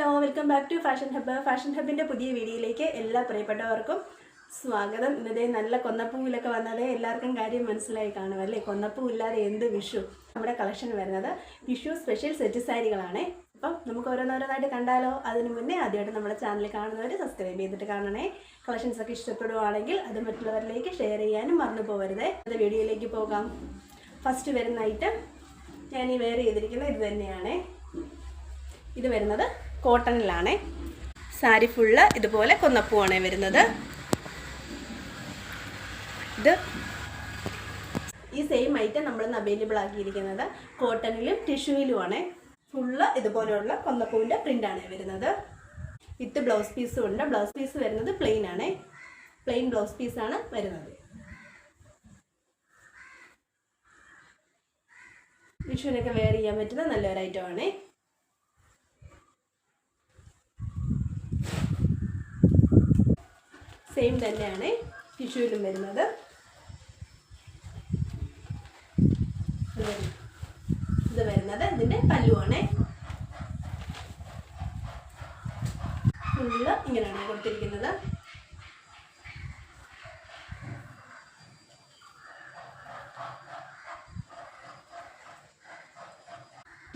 Hello, welcome back to fashion hub. Fashion ഹബ്ബിൻ്റെ പുതിയ വീഡിയോയിലേക്ക് എല്ലാ പ്രിയപ്പെട്ടവർക്കും സ്വാഗതം. ഇന്നതേ നല്ല കൊന്നപ്പൂവിലൊക്കെ വന്നതേ എല്ലാവർക്കും കാര്യം മനസ്സിലായി കാണുമല്ലേ. കൊന്നപ്പൂ ഇല്ലാതെ എന്ത് വിഷു. നമ്മുടെ കളക്ഷൻ വരുന്നത് വിഷു സ്പെഷ്യൽ സെറ്റ് സാരികളാണ്. അപ്പം നമുക്ക് ഓരോന്നോരോന്നായിട്ട് കണ്ടാലോ. അതിന് മുന്നേ ആദ്യമായിട്ട് നമ്മുടെ ചാനൽ കാണുന്നവർ സബ്സ്ക്രൈബ് ചെയ്തിട്ട് കാണണേ. കളക്ഷൻസൊക്കെ ഇഷ്ടപ്പെടുവാണെങ്കിൽ അത് മറ്റുള്ളവരിലേക്ക് ഷെയർ ചെയ്യാനും മറന്നു പോകരുത്. അത് വീഡിയോയിലേക്ക് പോകാം. ഫസ്റ്റ് വരുന്ന ഐറ്റം ഞാൻ ഈ വെയർ ചെയ്തിരിക്കുന്നത് ഇത് തന്നെയാണ്. ഇത് വരുന്നത് കോട്ടണിലാണ്. സാരി ഫുള്ള് ഇതുപോലെ കൊന്നപ്പൂവാണ് വരുന്നത്. ഇത് ഈ സെയിം ഐറ്റം നമ്മളിന്ന് അവൈലബിൾ ആക്കിയിരിക്കുന്നത് കോട്ടണിലും ടിഷ്യൂയിലുമാണ്. ഫുള്ള് ഇതുപോലെയുള്ള കൊന്നപ്പൂവിൻ്റെ പ്രിൻ്റാണ് വരുന്നത്. വിത്ത് ബ്ലൗസ് പീസും ഉണ്ട്. ബ്ലൗസ് പീസ് വരുന്നത് പ്ലെയിൻ ആണ്. പ്ലെയിൻ ബ്ലൗസ് പീസാണ് വരുന്നത്. വിഷുവിനൊക്കെ വെയർ ചെയ്യാൻ പറ്റുന്ന നല്ലൊരു ഐറ്റമാണ്. സെയിം തന്നെയാണ് ടിഷ്യൂയിലും വരുന്നത്. ഇത് വരുന്നത് ഇതിൻ്റെ പല്ലുവാണ്. ഫുള്ള് ഇങ്ങനെയാണ് കൊടുത്തിരിക്കുന്നത്.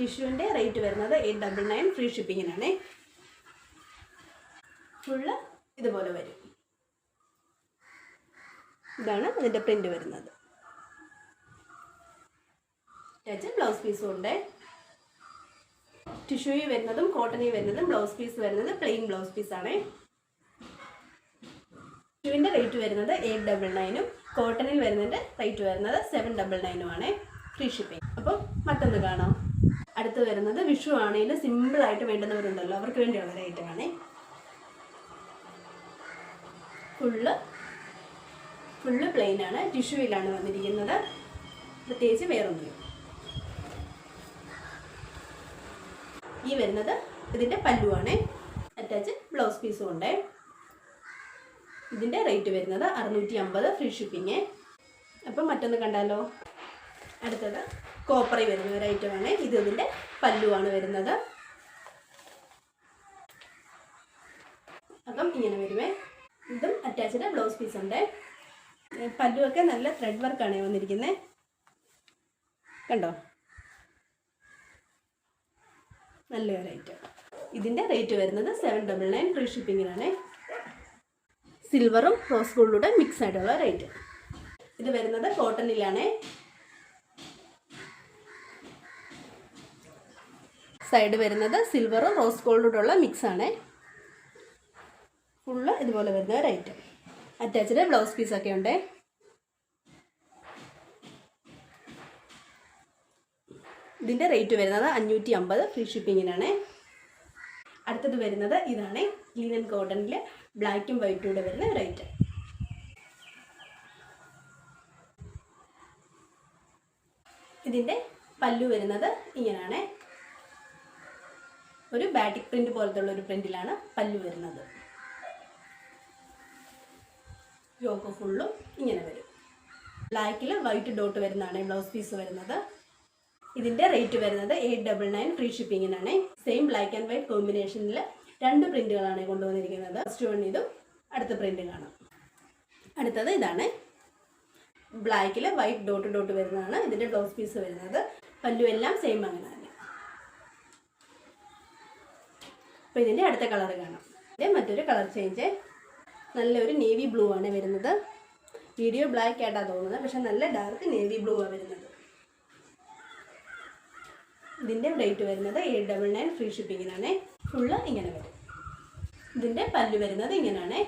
ടിഷ്യൂവിൻ്റെ റേറ്റ് വരുന്നത് 899 ഫ്രീ ഷിപ്പിങ്ങിനാണ്. ഫുള്ള് ഇതുപോലെ വരും. ഇതാണ് അതിൻ്റെ പ്രിൻ്റ് വരുന്നത്. ബ്ലൗസ് പീസും ഉണ്ട്. ടിഷ്യൂയിൽ വരുന്നതും കോട്ടണിൽ വരുന്നതും ബ്ലൗസ് പീസ് വരുന്നത് പ്ലെയിൻ ബ്ലൗസ് പീസാണ്. ടിഷ്യൂവിൻ്റെ റേറ്റ് വരുന്നത് 899 കോട്ടണിൽ വരുന്നതിൻ്റെ റേറ്റ് വരുന്നത് 799 ഫ്രീ ഷിപ്പിംഗ്. അപ്പം മറ്റൊന്ന് കാണാം. അടുത്ത് വരുന്നത് വിഷു ആണെങ്കിലും സിമ്പിളായിട്ട് വേണ്ടുന്നവരുണ്ടല്ലോ, അവർക്ക് വേണ്ടിയുള്ള ഐറ്റമാണ്. ഫുള്ള് പ്ലെയിൻ ആണ്. ടിഷ്യൂയിലാണ് വന്നിരിക്കുന്നത്. പ്രത്യേകിച്ച് വേറൊന്നുമില്ല. ഈ വരുന്നത് ഇതിൻ്റെ പല്ലുവാണ്. അറ്റാച്ച് ബ്ലൗസ് പീസും ഉണ്ട്. ഇതിൻ്റെ റേറ്റ് വരുന്നത് 650 ഫ്രീ ഷിപ്പിങ്. അപ്പം മറ്റൊന്ന് കണ്ടാലോ. അടുത്തത് കോപ്പറി വരുന്ന ഒരു ഐറ്റമാണ്. ഇത് ഇതിൻ്റെ പല്ലുവാണ് വരുന്നത്. അപ്പം ഇങ്ങനെ വരുവേ. ഇതും അറ്റാച്ച്ഡ് ബ്ലൗസ് പീസ് ഉണ്ട്. പല്ലുവൊക്കെ നല്ല ത്രെഡ് വർക്കാണ് വന്നിരിക്കുന്നത്. കണ്ടോ, നല്ലൊരു ഐറ്റം. ഇതിൻ്റെ റേറ്റ് വരുന്നത് 799 ഫ്രീ ഷിപ്പിങ്ങിനാണ്. സിൽവറും റോസ് ഗോൾഡും മിക്സ് ആയിട്ടുള്ള റേറ്റ്. ഇത് വരുന്നത് കോട്ടണിലാണ്. സൈഡ് വരുന്നത് സിൽവറും റോസ് ഗോൾഡുള്ള മിക്സാണ്. ഫുള്ള് ഇതുപോലെ വരുന്ന ഒരു ഐറ്റം. അറ്റാച്ച്ഡ് ബ്ലൗസ് പീസൊക്കെ ഉണ്ട്. ഇതിൻ്റെ റേറ്റ് വരുന്നത് 550 ഫ്രീ ഷിപ്പിങ്ങിനാണ്. അടുത്തത് വരുന്നത് ഇതാണ്. ലിനൻ കോട്ടണിൽ ബ്ലാക്കും വൈറ്റും കൂടെ വരുന്ന ഒരു ഐറ്റം. ഇതിൻ്റെ പല്ലു വരുന്നത് ഇങ്ങനെയാണ്. ഒരു ബാറ്റിക് പ്രിൻ്റ് പോലത്തെ ഉള്ള ഒരു പ്രിൻ്റിലാണ് പല്ലു വരുന്നത്. യോക്ക് ഫുള്ളും ഇങ്ങനെ വരും. ബ്ലാക്കിൽ വൈറ്റ് ഡോട്ട് വരുന്നതാണ് ബ്ലൗസ് പീസ് വരുന്നത്. ഇതിൻ്റെ റേറ്റ് വരുന്നത് 899 ഫ്രീ ഷിപ്പിങ്ങിനാണ്. സെയിം ബ്ലാക്ക് ആൻഡ് വൈറ്റ് കോമ്പിനേഷനിൽ 2 പ്രിൻ്റുകളാണ് കൊണ്ടുവന്നിരിക്കുന്നത്. ഫസ്റ്റ് വൺ ഇതും അടുത്ത പ്രിൻ്റ് കാണാം. അടുത്തത് ഇതാണ്. ബ്ലാക്കിൽ വൈറ്റ് ഡോട്ട് വരുന്നതാണ് ഇതിൻ്റെ ബ്ലൗസ് പീസ് വരുന്നത്. പല്ലു എല്ലാം സെയിം അങ്ങനെ തന്നെ. അപ്പോൾ ഇതിൻ്റെ അടുത്ത കളർ കാണാം. ഇതിൻ്റെ മറ്റൊരു കളർ ചേഞ്ച്. നല്ലൊരു നേവി ബ്ലൂ ആണ് വരുന്നത്. വീഡിയോ ബ്ലാക്ക് ആയിട്ടാണ് തോന്നുന്നത്, പക്ഷെ നല്ല ഡാർക്ക് നേവി ബ്ലൂ ആണ് വരുന്നത്. ഇതിൻ്റെ റേറ്റ് വരുന്നത് 899 ഫ്രീ ഷിപ്പിങ്ങിനാണ്. ഫുള്ള് ഇങ്ങനെ വരും. ഇതിൻ്റെ പല്ല് വരുന്നത് ഇങ്ങനെയാണ്.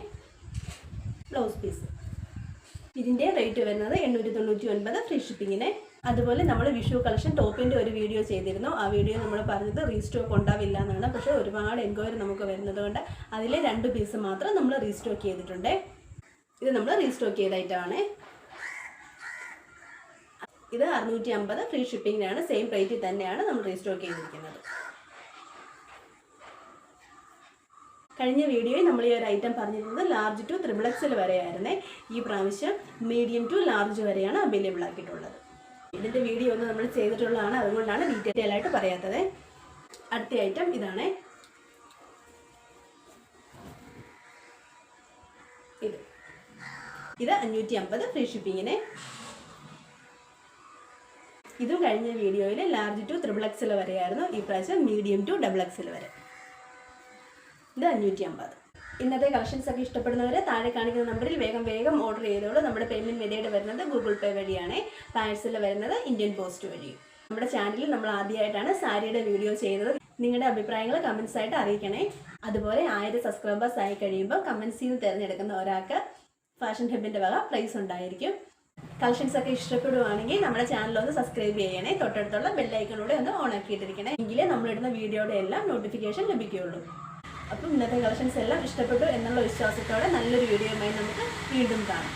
Blouse piece. ഇതിൻ്റെ റേറ്റ് വരുന്നത് 899 ഫ്രീ ഷിപ്പിങ്ങിന്. അതുപോലെ നമ്മൾ വിഷു കളക്ഷൻ ടോപ്പിൻ്റെ ഒരു വീഡിയോ ചെയ്തിരുന്നു. ആ വീഡിയോ നമ്മൾ പറഞ്ഞത് റീസ്റ്റോക്ക് ഉണ്ടാവില്ല എന്നാണ്. പക്ഷേ ഒരുപാട് എൻക്വയറി നമുക്ക് വരുന്നത് കൊണ്ട് അതിൽ 2 പീസ് മാത്രം നമ്മൾ റീസ്റ്റോക്ക് ചെയ്തിട്ടുണ്ട്. ഇത് നമ്മൾ റീസ്റ്റോക്ക് ചെയ്തായിട്ടാണ്. ഇത് 650 ഫ്രീ ഷിപ്പിങ്ങിനാണ്. സെയിം റേറ്റിൽ തന്നെയാണ് നമ്മൾ റീസ്റ്റോക്ക് ചെയ്തിരിക്കുന്നത്. കഴിഞ്ഞ വീഡിയോയിൽ നമ്മൾ ഈ ഒരു ഐറ്റം പറഞ്ഞിരുന്നത് ലാർജ് ടു XXL വരെയായിരുന്നേ. ഈ പ്രാവശ്യം മീഡിയം ടു ലാർജ് വരെയാണ് അവൈലബിൾ ആക്കിയിട്ടുള്ളത്. ഇതിൻ്റെ വീഡിയോ ഒന്ന് നമ്മൾ ചെയ്തിട്ടുള്ളതാണ്, അതുകൊണ്ടാണ് ഡീറ്റെയിൽ ആയിട്ട് പറയാത്തത്. അടുത്ത ഐറ്റം ഇതാണ്. ഇത് 550 ഫ്രീ ഷിപ്പിങ്ങിന്. ഇതും കഴിഞ്ഞ വീഡിയോയിൽ ലാർജ് ടു XXL വരെയായിരുന്നു. ഈ പ്രാവശ്യം മീഡിയം ടു XXL വരെ. ഇത് 550. ഇന്നത്തെ കളക്ഷൻസ് ഒക്കെ ഇഷ്ടപ്പെടുന്നവർ താഴെ കാണിക്കുന്ന നമ്പറിൽ വേഗം ഓർഡർ ചെയ്തോളൂ. നമ്മുടെ പേയ്മെൻറ്റ് മെത്തേഡ് വരുന്നത് ഗൂഗിൾ പേ വഴിയാണ്. പാഴ്സൽ വരുന്നത് ഇന്ത്യൻ പോസ്റ്റ് വഴി. നമ്മുടെ ചാനലിൽ നമ്മൾ ആദ്യമായിട്ടാണ് സാരിയുടെ വീഡിയോ ചെയ്യുന്നത്. നിങ്ങളുടെ അഭിപ്രായങ്ങൾ കമൻസ് ആയിട്ട് അറിയിക്കണേ. അതുപോലെ 1000 സബ്സ്ക്രൈബേഴ്സ് ആയി കഴിയുമ്പോൾ കമൻസിൽ നിന്ന് തിരഞ്ഞെടുക്കുന്ന ഒരാൾക്ക് ഫാഷൻ ഹബിൻ്റെ വക പ്രൈസ് ഉണ്ടായിരിക്കും. കളക്ഷൻസ് ഒക്കെ ഇഷ്ടപ്പെടുവാണെങ്കിൽ നമ്മുടെ ചാനൽ ഒന്ന് സബ്സ്ക്രൈബ് ചെയ്യണേ. തൊട്ടടുത്തുള്ള ബെല്ലൈക്കണൂടെ ഒന്ന് ഓൺ ആക്കിയിട്ടിരിക്കണേ. എങ്കിലേ നമ്മളിടുന്ന വീഡിയോയുടെ എല്ലാം നോട്ടിഫിക്കേഷൻ ലഭിക്കുകയുള്ളൂ. അപ്പം ഇന്നത്തെ കളക്ഷൻസ് എല്ലാം ഇഷ്ടപ്പെട്ടു എന്നുള്ള വിശ്വാസത്തോടെ നല്ലൊരു വീഡിയോയുമായി നമുക്ക് വീണ്ടും കാണാം.